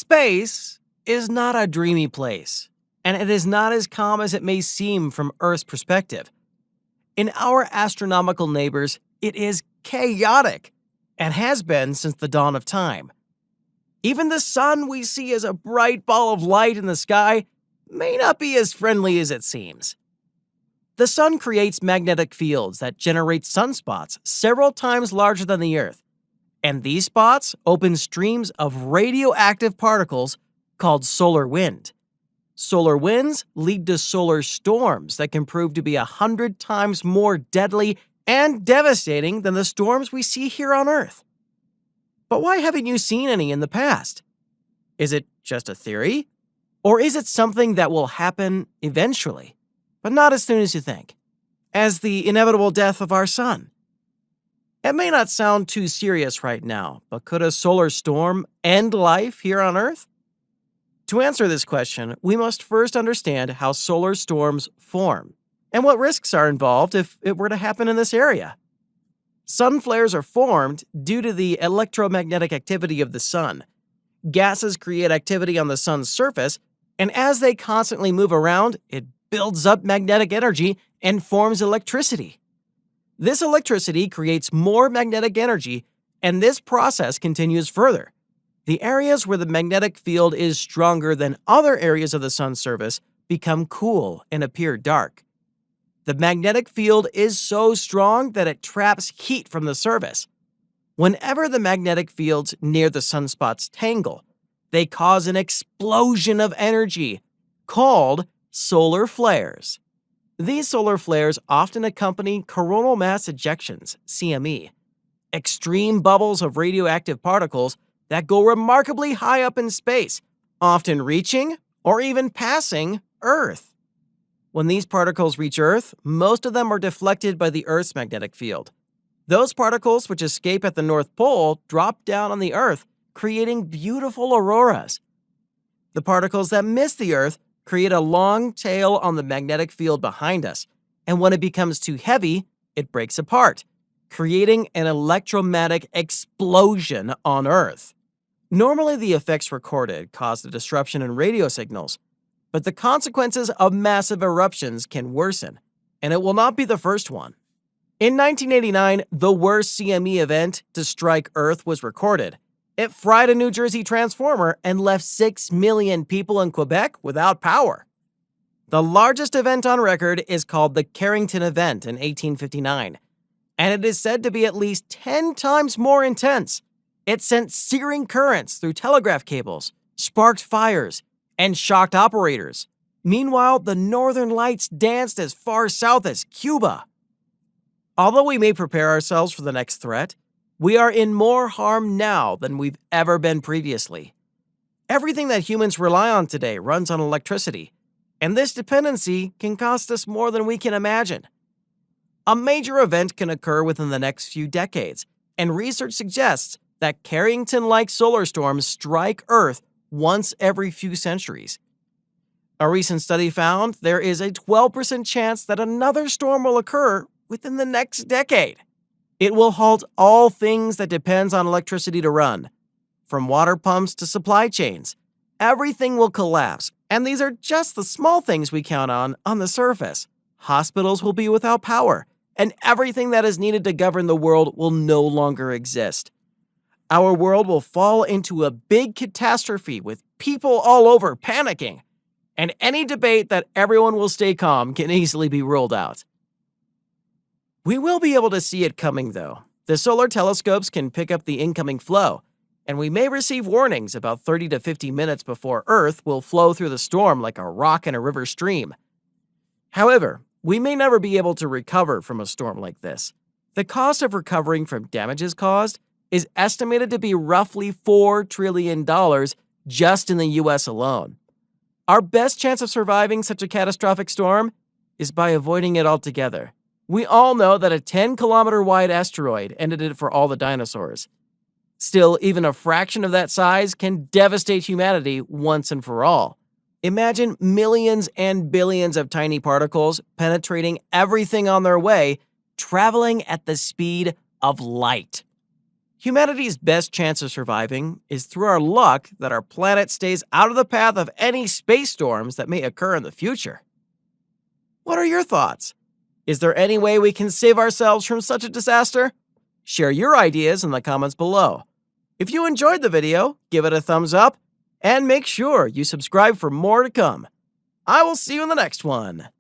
Space is not a dreamy place, and it is not as calm as it may seem from Earth's perspective. In our astronomical neighbors, it is chaotic, and has been since the dawn of time. Even the sun we see as a bright ball of light in the sky may not be as friendly as it seems. The sun creates magnetic fields that generate sunspots several times larger than the Earth, and these spots open streams of radioactive particles called solar wind. Solar winds lead to solar storms that can prove to be 100 times more deadly and devastating than the storms we see here on Earth. But why haven't you seen any in the past? Is it just a theory? Or is it something that will happen eventually, but not as soon as you think? As the inevitable death of our sun? It may not sound too serious right now, but could a solar storm end life here on Earth? To answer this question, we must first understand how solar storms form and what risks are involved if it were to happen in this area. Sun flares are formed due to the electromagnetic activity of the sun. Gases create activity on the sun's surface, and as they constantly move around, it builds up magnetic energy and forms electricity. This electricity creates more magnetic energy, and this process continues further. The areas where the magnetic field is stronger than other areas of the sun's surface become cool and appear dark. The magnetic field is so strong that it traps heat from the surface. Whenever the magnetic fields near the sunspots tangle, they cause an explosion of energy called solar flares. These solar flares often accompany coronal mass ejections, CME, extreme bubbles of radioactive particles that go remarkably high up in space, often reaching or even passing Earth. When these particles reach Earth, most of them are deflected by the Earth's magnetic field. Those particles which escape at the North Pole drop down on the Earth, creating beautiful auroras. The particles that miss the Earth create a long tail on the magnetic field behind us, and when it becomes too heavy, it breaks apart, creating an electromagnetic explosion on Earth. Normally, the effects recorded cause a disruption in radio signals, but the consequences of massive eruptions can worsen, and it will not be the first one. In 1989, the worst CME event to strike Earth was recorded. It fried a New Jersey transformer and left 6 million people in Quebec without power. The largest event on record is called the Carrington event in 1859, and it is said to be at least 10 times more intense. It sent searing currents through telegraph cables, sparked fires, and shocked operators. Meanwhile, the northern lights danced as far south as Cuba. Although we may prepare ourselves for the next threat, we are in more harm now than we've ever been previously. Everything that humans rely on today runs on electricity, and this dependency can cost us more than we can imagine. A major event can occur within the next few decades, and research suggests that Carrington-like solar storms strike Earth once every few centuries. A recent study found there is a 12% chance that another storm will occur within the next decade. It will halt all things that depends on electricity to run, from water pumps to supply chains. Everything will collapse, and these are just the small things we count on the surface. Hospitals will be without power, and everything that is needed to govern the world will no longer exist. Our world will fall into a big catastrophe with people all over panicking, and any debate that everyone will stay calm can easily be ruled out. We will be able to see it coming, though. The solar telescopes can pick up the incoming flow, and we may receive warnings about 30 to 50 minutes before Earth will flow through the storm like a rock in a river stream. However, we may never be able to recover from a storm like this. The cost of recovering from damages caused is estimated to be roughly $4 trillion just in the US alone. Our best chance of surviving such a catastrophic storm is by avoiding it altogether. We all know that a 10-kilometer wide asteroid ended it for all the dinosaurs. Still, even a fraction of that size can devastate humanity once and for all. Imagine millions and billions of tiny particles penetrating everything on their way, traveling at the speed of light. Humanity's best chance of surviving is through our luck that our planet stays out of the path of any space storms that may occur in the future. What are your thoughts? Is there any way we can save ourselves from such a disaster? Share your ideas in the comments below. If you enjoyed the video, give it a thumbs up, and make sure you subscribe for more to come. I will see you in the next one.